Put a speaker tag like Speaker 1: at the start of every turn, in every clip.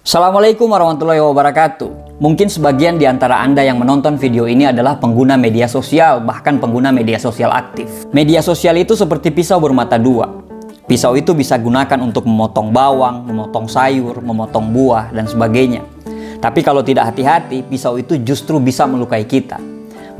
Speaker 1: Assalamualaikum warahmatullahi wabarakatuh. Mungkin sebagian di antara Anda yang menonton video ini adalah pengguna media sosial, bahkan pengguna media sosial aktif. Media sosial itu seperti pisau bermata dua. Pisau itu bisa gunakan untuk memotong bawang, memotong sayur, memotong buah, dan sebagainya. Tapi kalau tidak hati-hati, pisau itu justru bisa melukai kita.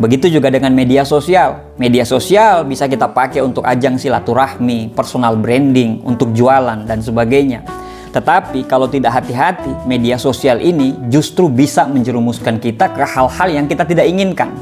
Speaker 1: Begitu juga dengan media sosial. Media sosial bisa kita pakai untuk ajang silaturahmi, personal branding, untuk jualan, dan sebagainya. Tetapi kalau tidak hati-hati, media sosial ini justru bisa menjerumuskan kita ke hal-hal yang kita tidak inginkan.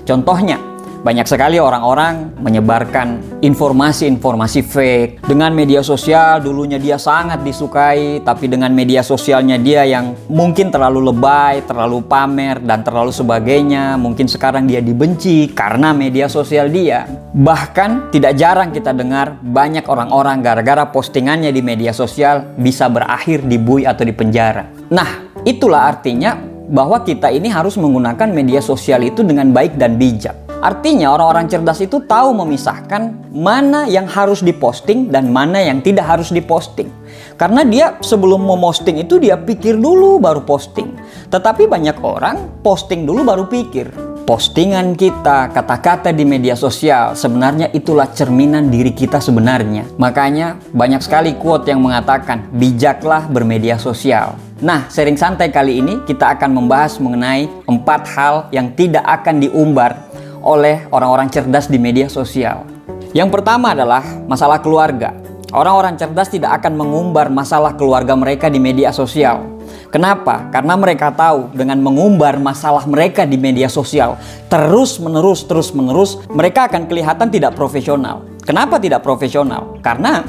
Speaker 1: Contohnya, banyak sekali orang-orang menyebarkan informasi-informasi fake. Dengan media sosial dulunya dia sangat disukai, tapi dengan media sosialnya dia yang mungkin terlalu lebay, terlalu pamer, dan terlalu sebagainya. Mungkin sekarang dia dibenci karena media sosial dia. Bahkan tidak jarang kita dengar banyak orang-orang gara-gara postingannya di media sosial bisa berakhir dibui atau di penjara. Nah, itulah artinya bahwa kita ini harus menggunakan media sosial itu dengan baik dan bijak. Artinya orang-orang cerdas itu tahu memisahkan mana yang harus diposting dan mana yang tidak harus diposting. Karena dia sebelum memposting itu dia pikir dulu baru posting. Tetapi banyak orang posting dulu baru pikir. Postingan kita, kata-kata di media sosial sebenarnya itulah cerminan diri kita sebenarnya. Makanya banyak sekali quote yang mengatakan bijaklah bermedia sosial. Nah, sharing santai kali ini kita akan membahas mengenai 4 hal yang tidak akan diumbar oleh orang-orang cerdas di media sosial. Yang pertama adalah masalah keluarga. Orang-orang cerdas tidak akan mengumbar masalah keluarga mereka di media sosial. Kenapa? Karena mereka tahu dengan mengumbar masalah mereka di media sosial terus-menerus, mereka akan kelihatan tidak profesional. Kenapa tidak profesional? Karena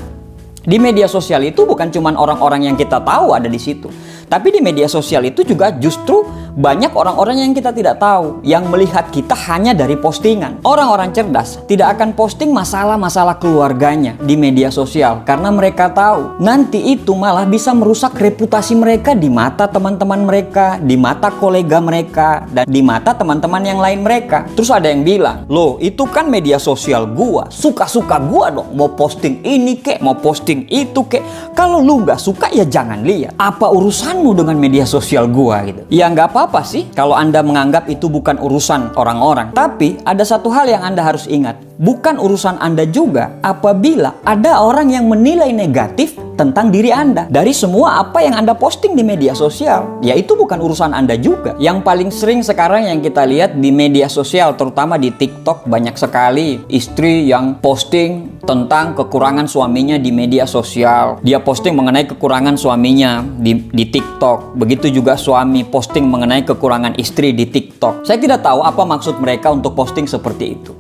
Speaker 1: di media sosial itu bukan cuma orang-orang yang kita tahu ada di situ. Tapi di media sosial itu juga justru banyak orang-orang yang kita tidak tahu, yang melihat kita hanya dari postingan. Orang-orang cerdas tidak akan posting masalah-masalah keluarganya di media sosial karena mereka tahu nanti itu malah bisa merusak reputasi mereka di mata teman-teman mereka, di mata kolega mereka, dan di mata teman-teman yang lain mereka. Terus ada yang bilang, loh itu kan media sosial gua, suka-suka gua dong, mau posting ini kek, mau posting itu kek. Kalau lu nggak suka ya jangan lihat. Apa urusanmu dengan media sosial gua gitu? Ya nggak apa-apa sih kalau Anda menganggap itu bukan urusan orang-orang. Tapi ada satu hal yang Anda harus ingat. Bukan urusan Anda juga apabila ada orang yang menilai negatif tentang diri Anda dari semua apa yang Anda posting di media sosial. Ya itu bukan urusan Anda juga. Yang paling sering sekarang yang kita lihat di media sosial, terutama di TikTok, banyak sekali istri yang posting tentang kekurangan suaminya di media sosial. Dia posting mengenai kekurangan suaminya di TikTok. Begitu juga suami posting mengenai kekurangan istri di TikTok. Saya tidak tahu apa maksud mereka untuk posting seperti itu.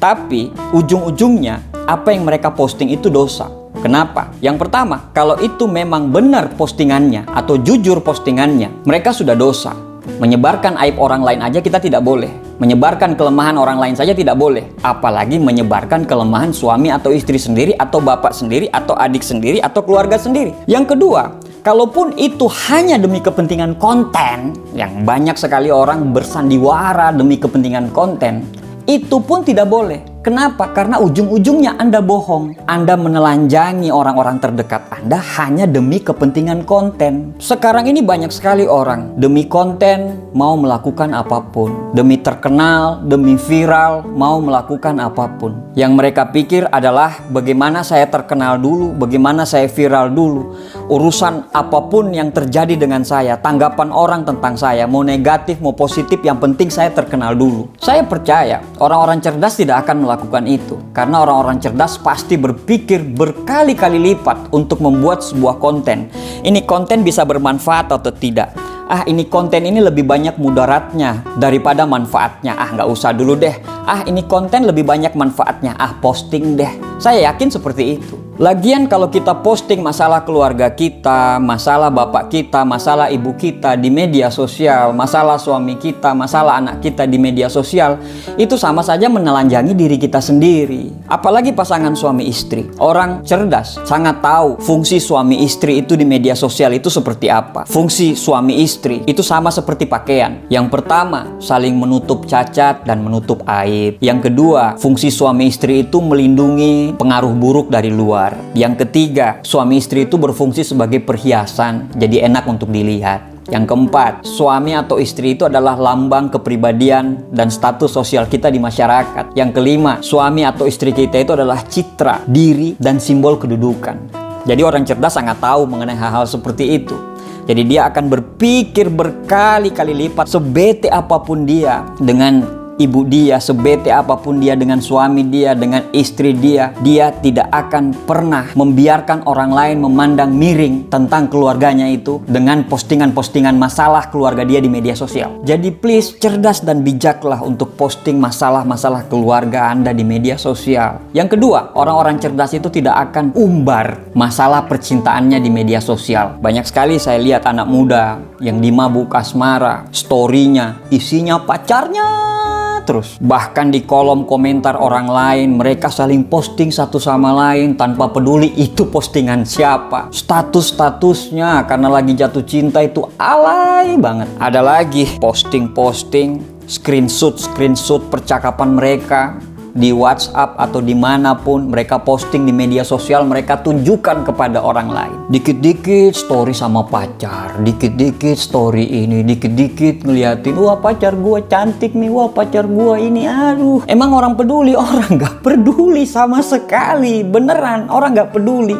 Speaker 1: Tapi ujung-ujungnya apa yang mereka posting itu dosa. Kenapa? Yang pertama, kalau itu memang benar postingannya atau jujur postingannya, mereka sudah dosa. Menyebarkan aib orang lain aja kita tidak boleh. Menyebarkan kelemahan orang lain saja tidak boleh. Apalagi menyebarkan kelemahan suami atau istri sendiri, atau bapak sendiri, atau adik sendiri, atau keluarga sendiri. Yang kedua, kalaupun itu hanya demi kepentingan konten, yang banyak sekali orang bersandiwara demi kepentingan konten, itu pun tidak boleh. Kenapa? Karena ujung-ujungnya Anda bohong. Anda menelanjangi orang-orang terdekat Anda hanya demi kepentingan konten. Sekarang ini banyak sekali orang demi konten mau melakukan apapun. Demi terkenal, demi viral, mau melakukan apapun. Yang mereka pikir adalah bagaimana saya terkenal dulu, bagaimana saya viral dulu. Urusan apapun yang terjadi dengan saya, tanggapan orang tentang saya, mau negatif, mau positif, yang penting saya terkenal dulu. Saya percaya orang-orang cerdas tidak akan melakukan itu. Karena orang-orang cerdas pasti berpikir berkali-kali lipat untuk membuat sebuah konten. Ini konten bisa bermanfaat atau tidak. Ini konten ini lebih banyak mudaratnya daripada manfaatnya. Nggak usah dulu deh. Ini konten lebih banyak manfaatnya. Posting deh. Saya yakin seperti itu. Lagian kalau kita posting masalah keluarga kita, masalah bapak kita, masalah ibu kita di media sosial, masalah suami kita, masalah anak kita di media sosial, itu sama saja menelanjangi diri kita sendiri. Apalagi pasangan suami istri. Orang cerdas sangat tahu fungsi suami istri itu di media sosial itu seperti apa. Fungsi suami istri itu sama seperti pakaian. Yang pertama, saling menutup cacat dan menutup aib. Yang kedua, fungsi suami istri itu melindungi ini pengaruh buruk dari luar. Yang ketiga, suami istri itu berfungsi sebagai perhiasan, jadi enak untuk dilihat. Yang keempat, suami atau istri itu adalah lambang kepribadian dan status sosial kita di masyarakat. Yang kelima, suami atau istri kita itu adalah citra, diri, dan simbol kedudukan. Jadi orang cerdas sangat tahu mengenai hal-hal seperti itu. Jadi dia akan berpikir berkali-kali lipat, sebete apapun dia dengan ibu dia, sebete apapun dia dengan suami dia, dengan istri dia, dia tidak akan pernah membiarkan orang lain memandang miring tentang keluarganya itu dengan postingan-postingan masalah keluarga dia di media sosial. Jadi please, cerdas dan bijaklah untuk posting masalah-masalah keluarga Anda di media sosial. Yang kedua, orang-orang cerdas itu tidak akan umbar masalah percintaannya di media sosial. Banyak sekali saya lihat anak muda yang dimabuk asmara, story-nya isinya pacarnya terus. Bahkan di kolom komentar orang lain, mereka saling posting satu sama lain tanpa peduli itu postingan siapa. Status-statusnya karena lagi jatuh cinta itu alay banget. Ada lagi posting-posting, screenshot percakapan mereka di WhatsApp atau dimanapun mereka posting di media sosial, mereka tunjukkan kepada orang lain. Dikit-dikit story sama pacar, dikit-dikit story ini, dikit-dikit ngeliatin, wah pacar gua cantik nih, wah pacar gua ini, aduh. Emang orang peduli? Orang gak peduli sama sekali, beneran orang gak peduli.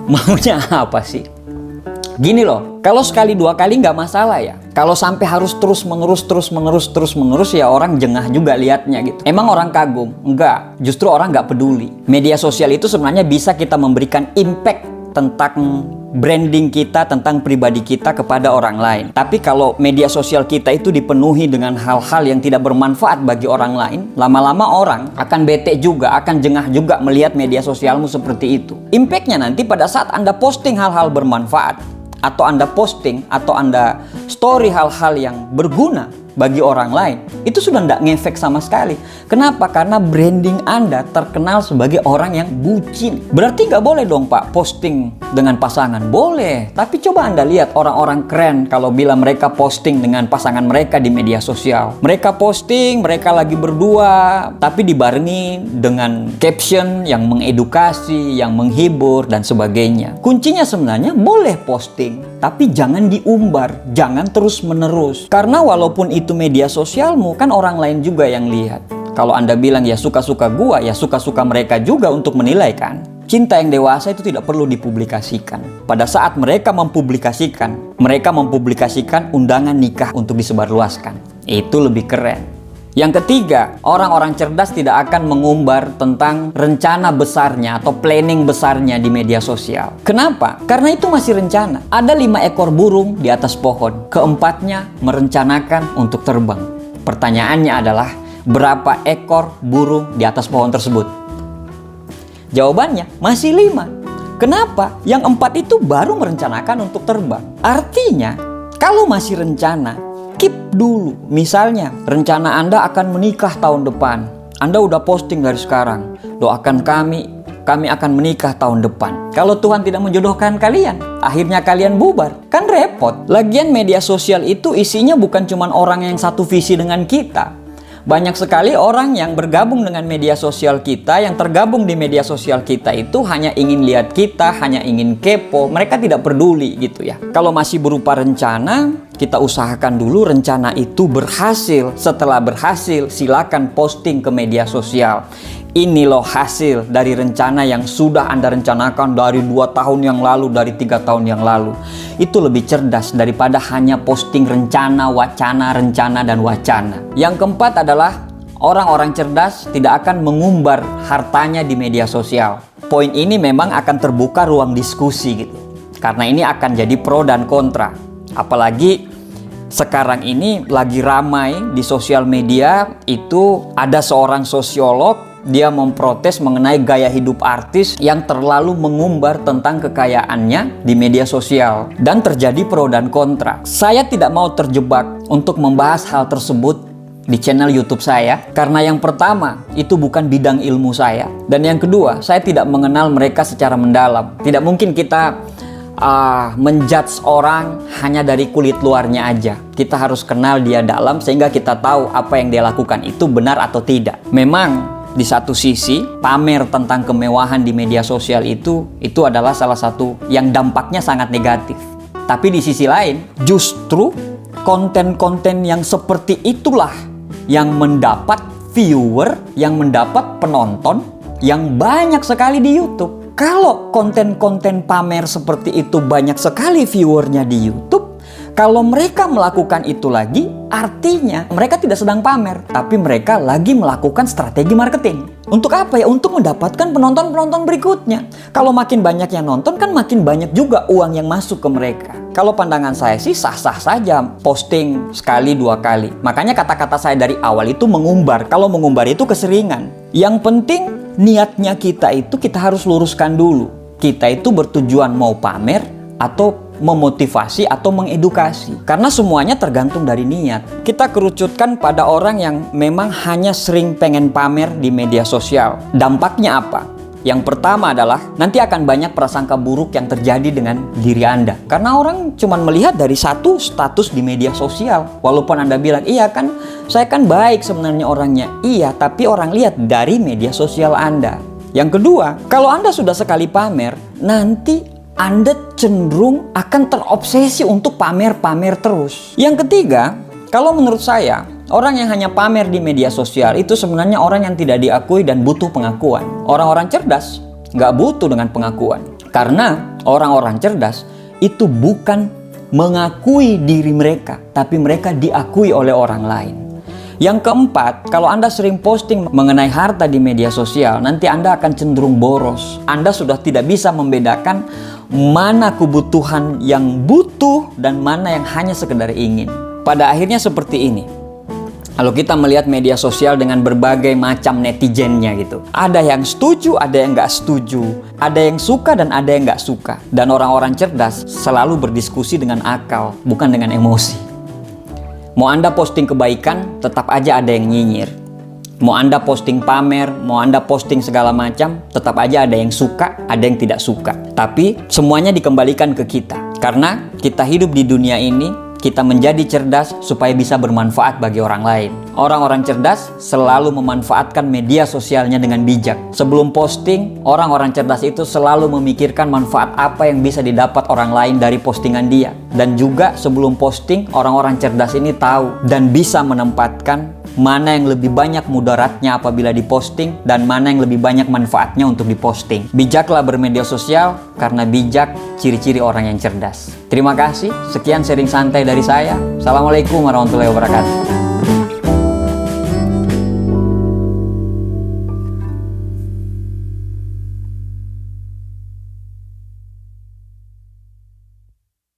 Speaker 1: Maunya apa sih? Gini loh, kalau sekali dua kali nggak masalah ya. Kalau sampai harus terus menerus ya orang jengah juga liatnya gitu. Emang orang kagum? Enggak, justru orang nggak peduli. Media sosial itu sebenarnya bisa kita memberikan impact tentang branding kita, tentang pribadi kita kepada orang lain. Tapi kalau media sosial kita itu dipenuhi dengan hal-hal yang tidak bermanfaat bagi orang lain, lama-lama orang akan bete juga, akan jengah juga melihat media sosialmu seperti itu. Impactnya nanti pada saat Anda posting hal-hal bermanfaat, atau Anda posting, atau Anda story hal-hal yang berguna bagi orang lain, itu sudah tidak ngefek sama sekali. Kenapa? Karena branding Anda terkenal sebagai orang yang bucin. Berarti nggak boleh dong Pak posting dengan pasangan? Boleh, tapi coba Anda lihat orang-orang keren kalau bila mereka posting dengan pasangan mereka di media sosial. Mereka posting, mereka lagi berdua, tapi dibarengi dengan caption yang mengedukasi, yang menghibur, dan sebagainya. Kuncinya sebenarnya boleh posting, tapi jangan diumbar, jangan terus-menerus. Karena walaupun itu media sosialmu, kan orang lain juga yang lihat. Kalau Anda bilang ya suka-suka gua, ya suka-suka mereka juga untuk menilai kan. Cinta yang dewasa itu tidak perlu dipublikasikan. Pada saat mereka mempublikasikan undangan nikah untuk disebarluaskan. Itu lebih keren. Yang ketiga, orang-orang cerdas tidak akan mengumbar tentang rencana besarnya atau planning besarnya di media sosial. Kenapa? Karena itu masih rencana. Ada 5 ekor burung di atas pohon. Keempatnya merencanakan untuk terbang. Pertanyaannya adalah, berapa ekor burung di atas pohon tersebut? Jawabannya, masih 5. Kenapa? Yang 4 itu baru merencanakan untuk terbang. Artinya, kalau masih rencana, keep dulu. Misalnya, rencana Anda akan menikah tahun depan. Anda udah posting dari sekarang, doakan kami akan menikah tahun depan. Kalau Tuhan tidak menjodohkan kalian, akhirnya kalian bubar. Kan repot. Lagian media sosial itu isinya bukan cuma orang yang satu visi dengan kita. Banyak sekali orang yang bergabung dengan media sosial kita, yang tergabung di media sosial kita itu hanya ingin lihat kita, hanya ingin kepo. Mereka tidak peduli gitu ya. Kalau masih berupa rencana, kita usahakan dulu rencana itu berhasil. Setelah berhasil, silakan posting ke media sosial. Ini loh hasil dari rencana yang sudah Anda rencanakan dari 2 tahun yang lalu, dari 3 tahun yang lalu. Itu lebih cerdas daripada hanya posting rencana, wacana, rencana, dan wacana. Yang keempat adalah orang-orang cerdas tidak akan mengumbar hartanya di media sosial. Poin ini memang akan terbuka ruang diskusi gitu. Karena ini akan jadi pro dan kontra. Apalagi sekarang ini lagi ramai di sosial media itu ada seorang sosiolog. Dia memprotes mengenai gaya hidup artis yang terlalu mengumbar tentang kekayaannya di media sosial. Dan terjadi pro dan kontra. Saya tidak mau terjebak untuk membahas hal tersebut di channel YouTube saya. Karena yang pertama, itu bukan bidang ilmu saya. Dan yang kedua, saya tidak mengenal mereka secara mendalam. Tidak mungkin kita menjudge orang hanya dari kulit luarnya aja. Kita harus kenal dia dalam sehingga kita tahu apa yang dia lakukan itu benar atau tidak. Memang Di satu sisi, pamer tentang kemewahan di media sosial itu adalah salah satu yang dampaknya sangat negatif. Tapi di sisi lain, justru konten-konten yang seperti itulah yang mendapat viewer, yang mendapat penonton yang banyak sekali di YouTube. Kalau konten-konten pamer seperti itu banyak sekali viewernya di YouTube, kalau mereka melakukan itu lagi, artinya mereka tidak sedang pamer, tapi mereka lagi melakukan strategi marketing. Untuk apa ya? Untuk mendapatkan penonton-penonton berikutnya. Kalau makin banyak yang nonton, kan makin banyak juga uang yang masuk ke mereka. Kalau pandangan saya sih sah-sah saja posting sekali, 2 kali. Makanya kata-kata saya dari awal itu mengumbar. Kalau mengumbar itu keseringan. Yang penting niatnya kita harus luruskan dulu. Kita itu bertujuan mau pamer atau memotivasi atau mengedukasi. Karena semuanya tergantung dari niat. Kita kerucutkan pada orang yang memang hanya sering pengen pamer di media sosial. Dampaknya apa? Yang pertama adalah nanti akan banyak prasangka buruk yang terjadi dengan diri Anda. Karena orang cuma melihat dari satu status di media sosial. Walaupun Anda bilang, iya kan, saya kan baik sebenarnya orangnya. Iya, tapi orang lihat dari media sosial Anda. Yang kedua, kalau Anda sudah sekali pamer, nanti Anda cenderung akan terobsesi untuk pamer-pamer terus. Yang ketiga, kalau menurut saya, orang yang hanya pamer di media sosial itu sebenarnya orang yang tidak diakui dan butuh pengakuan. Orang-orang cerdas nggak butuh dengan pengakuan. Karena orang-orang cerdas itu bukan mengakui diri mereka, tapi mereka diakui oleh orang lain. Yang keempat, kalau Anda sering posting mengenai harta di media sosial, nanti Anda akan cenderung boros. Anda sudah tidak bisa membedakan mana kebutuhan yang butuh dan mana yang hanya sekedar ingin. Pada akhirnya seperti ini. Kalau kita melihat media sosial dengan berbagai macam netizennya gitu. Ada yang setuju, ada yang nggak setuju. Ada yang suka dan ada yang nggak suka. Dan orang-orang cerdas selalu berdiskusi dengan akal, bukan dengan emosi. Mau Anda posting kebaikan, tetap aja ada yang nyinyir. Mau Anda posting pamer, mau Anda posting segala macam, tetap aja ada yang suka, ada yang tidak suka. Tapi semuanya dikembalikan ke kita. Karena kita hidup di dunia ini, kita menjadi cerdas supaya bisa bermanfaat bagi orang lain. Orang-orang cerdas selalu memanfaatkan media sosialnya dengan bijak. Sebelum posting, orang-orang cerdas itu selalu memikirkan manfaat apa yang bisa didapat orang lain dari postingan dia. Dan juga sebelum posting, orang-orang cerdas ini tahu dan bisa menempatkan mana yang lebih banyak mudaratnya apabila diposting dan mana yang lebih banyak manfaatnya untuk diposting. Bijaklah bermedia sosial, karena bijak ciri-ciri orang yang cerdas. Terima kasih, sekian sharing santai dari saya. Assalamualaikum warahmatullahi wabarakatuh.